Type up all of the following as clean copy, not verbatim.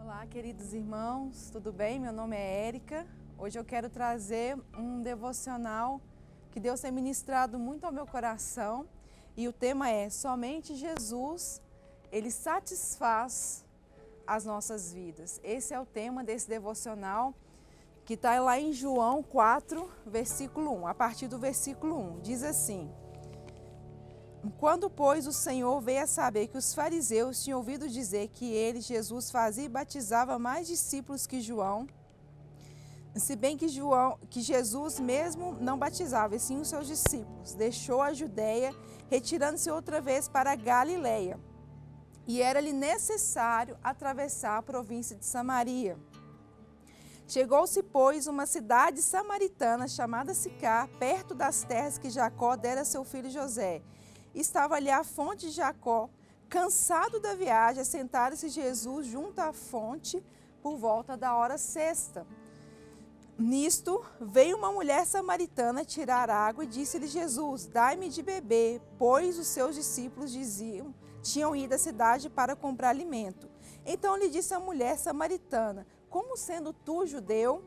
Olá, queridos irmãos, tudo bem? Meu nome é Érica. Hoje eu quero trazer um devocional que Deus tem ministrado muito ao meu coração e o tema é: somente Jesus, Ele satisfaz as nossas vidas. Esse é o tema desse devocional que está lá em João 4, versículo 1. A partir do versículo 1, diz assim: Quando, pois, o Senhor veio a saber que os fariseus tinham ouvido dizer que ele, Jesus, fazia e batizava mais discípulos que João, se bem que Jesus mesmo não batizava, e sim os seus discípulos, deixou a Judéia, retirando-se outra vez para a Galiléia. E era-lhe necessário atravessar a província de Samaria. Chegou-se, pois, uma cidade samaritana chamada Sicar, perto das terras que Jacó dera a seu filho José. Estava ali a fonte de Jacó. Cansado da viagem, assentara-se Jesus junto à fonte por volta da hora sexta. Nisto, veio uma mulher samaritana tirar água e disse-lhe Jesus: dai-me de beber, pois os seus discípulos tinham ido à cidade para comprar alimento. Então lhe disse a mulher samaritana: como sendo tu judeu,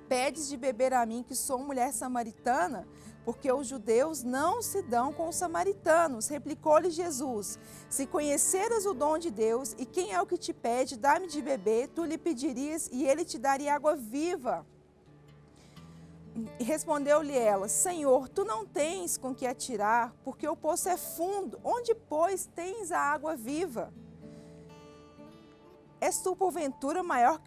pedes de beber a mim, que sou mulher samaritana? Porque os judeus não se dão com os samaritanos. Replicou-lhe Jesus: se conheceras o dom de Deus, e quem é o que te pede, dá-me de beber, tu lhe pedirias, e ele te daria água viva. E respondeu-lhe ela: Senhor, tu não tens com que atirar, porque o poço é fundo. Onde, pois, tens a água viva? És tu, porventura, maior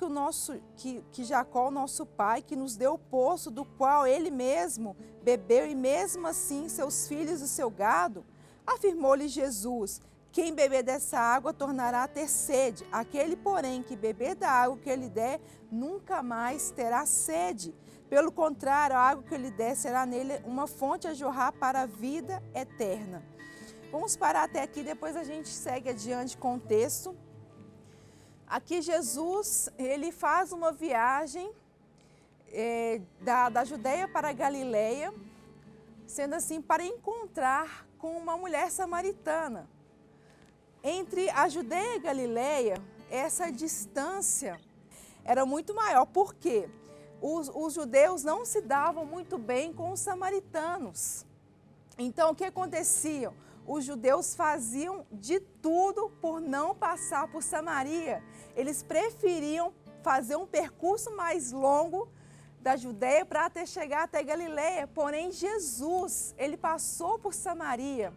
que Jacó, nosso pai, que nos deu o poço, do qual ele mesmo bebeu, e mesmo assim seus filhos e seu gado? Afirmou-lhe Jesus: quem beber dessa água tornará a ter sede. Aquele, porém, que beber da água que ele der, nunca mais terá sede. Pelo contrário, a água que ele der será nele uma fonte a jorrar para a vida eterna. Vamos parar até aqui, depois a gente segue adiante com o texto. Aqui Jesus, ele faz uma viagem da Judéia para a Galiléia, sendo assim, para encontrar com uma mulher samaritana. Entre a Judéia e a Galiléia, essa distância era muito maior, porque os judeus não se davam muito bem com os samaritanos. Então, o que acontecia? Os judeus faziam de tudo por não passar por Samaria. Eles preferiam fazer um percurso mais longo da Judéia para até chegar até Galiléia. Porém, Jesus, ele passou por Samaria,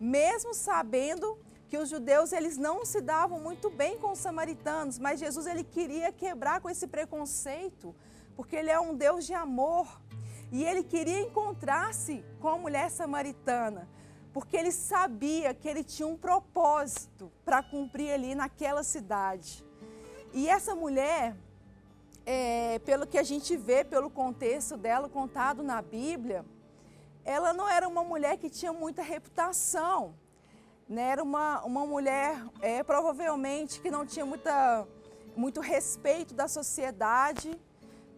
mesmo sabendo que os judeus eles não se davam muito bem com os samaritanos, mas Jesus ele queria quebrar com esse preconceito, porque ele é um Deus de amor. E ele queria encontrar-se com a mulher samaritana, porque ele sabia que ele tinha um propósito para cumprir ali naquela cidade. E essa mulher, pelo que a gente vê, pelo contexto dela contado na Bíblia, ela não era uma mulher que tinha muita reputação, né? Era uma mulher, provavelmente, que não tinha muito respeito da sociedade,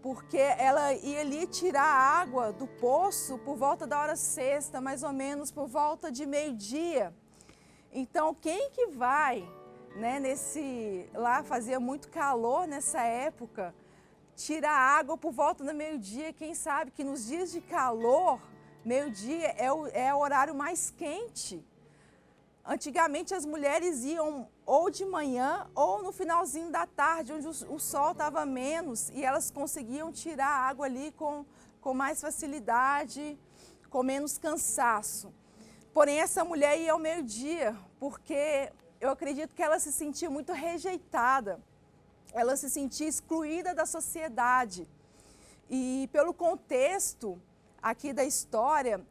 porque ela ia ali tirar a água do poço por volta da hora sexta, mais ou menos por volta de meio-dia. Então, quem que vai, né, lá fazia muito calor nessa época, tirar água por volta do meio-dia? Quem sabe que nos dias de calor, meio-dia é o horário mais quente. Antigamente as mulheres iam ou de manhã ou no finalzinho da tarde, onde o sol estava menos, e elas conseguiam tirar a água ali com mais facilidade, com menos cansaço. Porém, essa mulher ia ao meio-dia, porque eu acredito que ela se sentia muito rejeitada, ela se sentia excluída da sociedade. E pelo contexto aqui da história,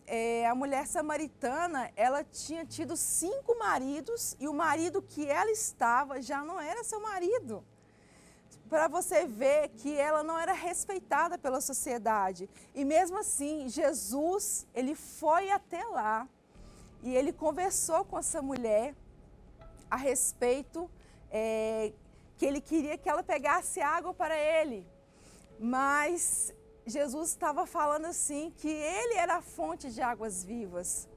a mulher samaritana, ela tinha tido 5 maridos, e o marido que ela estava já não era seu marido. Para você ver que ela não era respeitada pela sociedade. E mesmo assim, Jesus, ele foi até lá, e ele conversou com essa mulher a respeito que ele queria que ela pegasse água para ele. Mas Jesus estava falando assim, que ele era a fonte de águas vivas.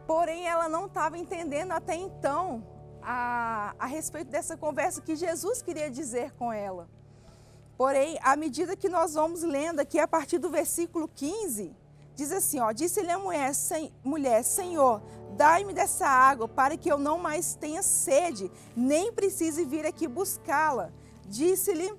Porém, ela não estava entendendo até então a respeito dessa conversa que Jesus queria dizer com ela. Porém, à medida que nós vamos lendo aqui, a partir do versículo 15, diz assim, ó, disse-lhe a mulher, Senhor, dai-me dessa água para que eu não mais tenha sede, nem precise vir aqui buscá-la. Disse-lhe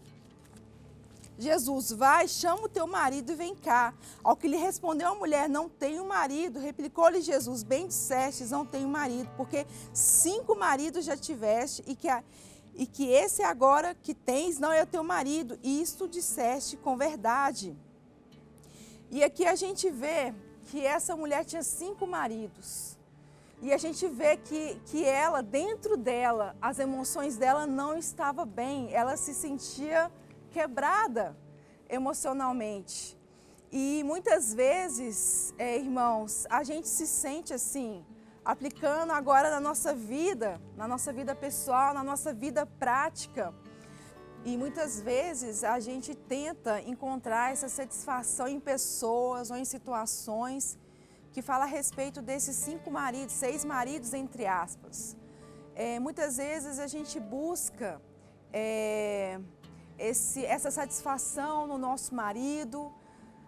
Jesus, vai, chama o teu marido e vem cá. Ao que lhe respondeu a mulher, não tenho marido. Replicou-lhe Jesus, bem dissestes, não tenho marido, porque 5 maridos já tiveste e que esse agora que tens não é o teu marido. E isto disseste com verdade. E aqui a gente vê que essa mulher tinha 5 maridos. E a gente vê que ela, dentro dela, as emoções dela não estavam bem. Ela se sentia quebrada emocionalmente. E muitas vezes, irmãos, a gente se sente assim, aplicando agora na nossa vida pessoal, na nossa vida prática. E muitas vezes a gente tenta encontrar essa satisfação em pessoas ou em situações que fala a respeito desses 5 maridos, 6 maridos, entre aspas. Muitas vezes a gente busca essa satisfação no nosso marido.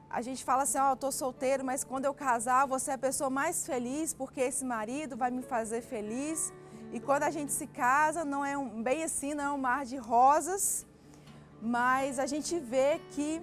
A gente fala assim, eu estou solteiro, mas quando eu casar, você é a pessoa mais feliz, porque esse marido vai me fazer feliz. E quando a gente se casa, não é bem assim, não é um mar de rosas, mas a gente vê que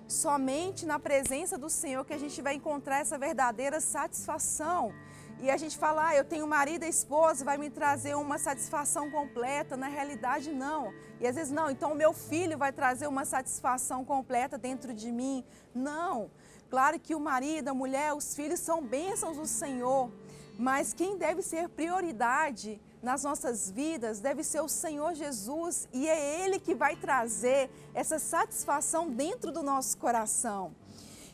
somente na presença do Senhor que a gente vai encontrar essa verdadeira satisfação. E a gente fala, eu tenho marido e esposa, vai me trazer uma satisfação completa. Na realidade, não. E às vezes, não, então o meu filho vai trazer uma satisfação completa dentro de mim. Não. Claro que o marido, a mulher, os filhos são bênçãos do Senhor. Mas quem deve ser prioridade nas nossas vidas deve ser o Senhor Jesus. E é Ele que vai trazer essa satisfação dentro do nosso coração.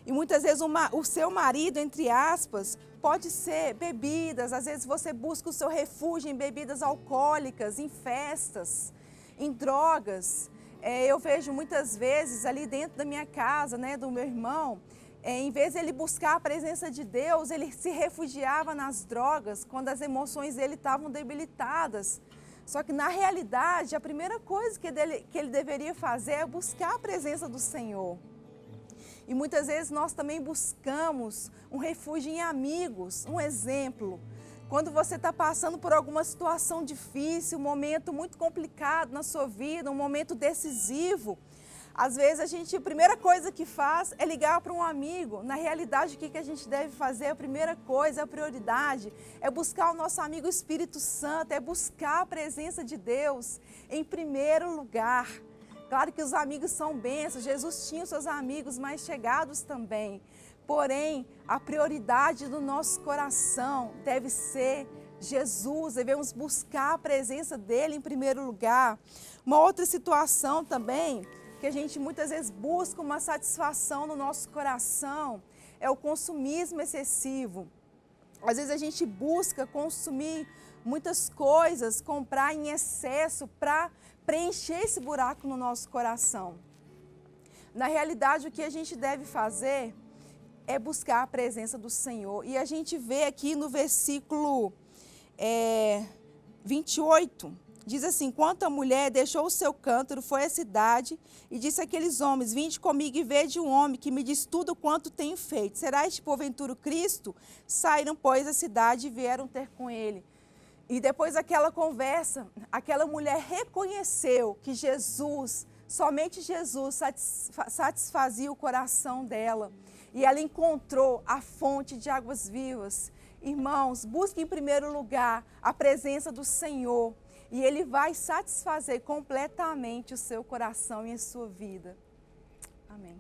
E muitas vezes o seu marido, entre aspas, pode ser bebidas. Às vezes você busca o seu refúgio em bebidas alcoólicas, em festas, em drogas. Eu vejo muitas vezes ali dentro da minha casa, do meu irmão, em vez de ele buscar a presença de Deus, ele se refugiava nas drogas quando as emoções dele estavam debilitadas. Só que na realidade, a primeira coisa que ele deveria fazer é buscar a presença do Senhor. E muitas vezes nós também buscamos um refúgio em amigos. Um exemplo, quando você está passando por alguma situação difícil, um momento muito complicado na sua vida, um momento decisivo, às vezes a primeira coisa que faz é ligar para um amigo. Na realidade, o que a gente deve fazer? A primeira coisa, a prioridade, é buscar o nosso amigo Espírito Santo, é buscar a presença de Deus em primeiro lugar. Claro que os amigos são bênçãos, Jesus tinha os seus amigos mais chegados também. Porém, a prioridade do nosso coração deve ser Jesus, devemos buscar a presença dEle em primeiro lugar. Uma outra situação também, que a gente muitas vezes busca uma satisfação no nosso coração, é o consumismo excessivo. Às vezes a gente busca consumir muitas coisas, comprar em excesso para preencher esse buraco no nosso coração. Na realidade, o que a gente deve fazer é buscar a presença do Senhor. E a gente vê aqui no versículo 28, diz assim, quanto a mulher deixou o seu cântaro, foi à cidade e disse àqueles homens, vinde comigo e vede um homem que me diz tudo quanto tenho feito. Será este porventura o Cristo? Saíram, pois, da cidade e vieram ter com ele. E depois daquela conversa, aquela mulher reconheceu que somente Jesus satisfazia o coração dela. E ela encontrou a fonte de águas vivas. Irmãos, busque em primeiro lugar a presença do Senhor. E Ele vai satisfazer completamente o seu coração e a sua vida. Amém.